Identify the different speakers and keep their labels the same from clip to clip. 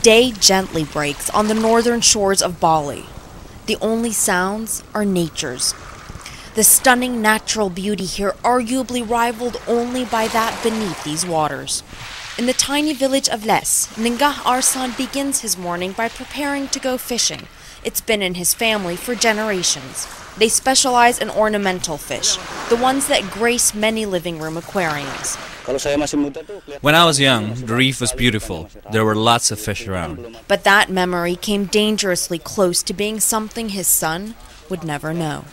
Speaker 1: Day gently breaks on the northern shores of Bali. The only sounds are nature's. The stunning natural beauty here arguably rivaled only by that beneath these waters. In the tiny village of Les, Ninggah Arsan begins his morning by preparing to go fishing. It's been in his family for generations. They specialize in ornamental fish, the ones that grace many living room aquariums.
Speaker 2: When I was young, the reef was beautiful. There were lots of fish around.
Speaker 1: But that memory came dangerously close to being something his son would never know.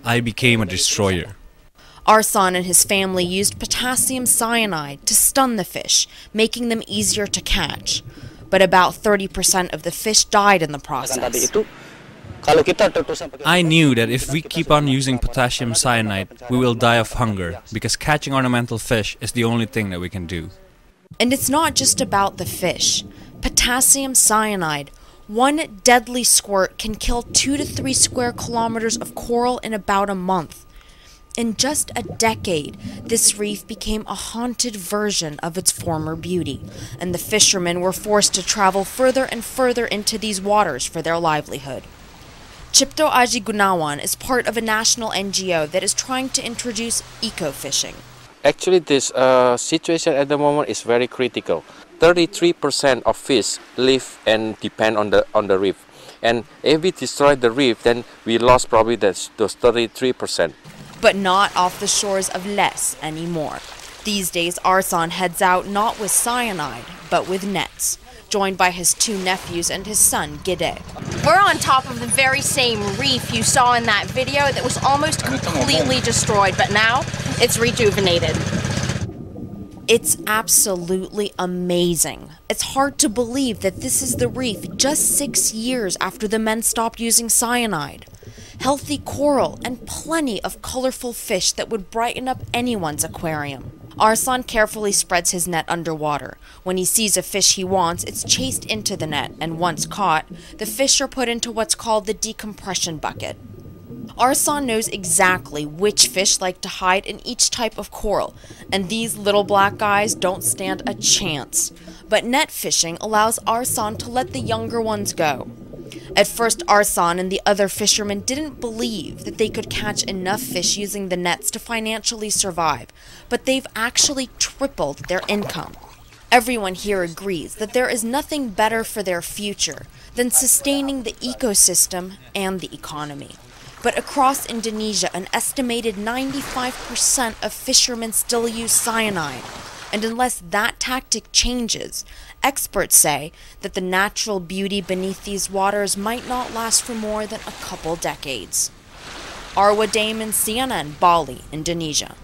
Speaker 2: I became a destroyer.
Speaker 1: Arsan and his family used potassium cyanide to stun the fish, making them easier to catch. But about 30% of the fish died in the process.
Speaker 2: I knew that if we keep on using potassium cyanide, we will die of hunger, because catching ornamental fish is the only thing that we can do.
Speaker 1: And it's not just about the fish. Potassium cyanide, one deadly squirt can kill 2 to 3 square kilometers of coral in about a month. In just a decade, this reef became a haunted version of its former beauty, and the fishermen were forced to travel further and further into these waters for their livelihood. Cipto Aji Gunawan is part of a national NGO that is trying to introduce eco-fishing.
Speaker 3: Actually, this situation at the moment is very critical. 33% of fish live and depend on the reef. And if we destroy the reef, then we lost probably those 33%.
Speaker 1: But not off the shores of Les anymore. These days, Arsan heads out not with cyanide, but with nets, joined by his 2 nephews and his son, Gide.
Speaker 4: We're on top of the very same reef you saw in that video that was almost completely destroyed, but now it's rejuvenated.
Speaker 1: It's absolutely amazing. It's hard to believe that this is the reef just 6 years after the men stopped using cyanide. Healthy coral and plenty of colorful fish that would brighten up anyone's aquarium. Arsan carefully spreads his net underwater. When he sees a fish he wants, it's chased into the net, and once caught, the fish are put into what's called the decompression bucket. Arsan knows exactly which fish like to hide in each type of coral, and these little black guys don't stand a chance. But net fishing allows Arsan to let the younger ones go. At first, Arsan and the other fishermen didn't believe that they could catch enough fish using the nets to financially survive, but they've actually tripled their income. Everyone here agrees that there is nothing better for their future than sustaining the ecosystem and the economy. But across Indonesia, an estimated 95% of fishermen still use cyanide. And unless that tactic changes, experts say that the natural beauty beneath these waters might not last for more than a couple decades. Arwa Damon, CNN, Bali, Indonesia.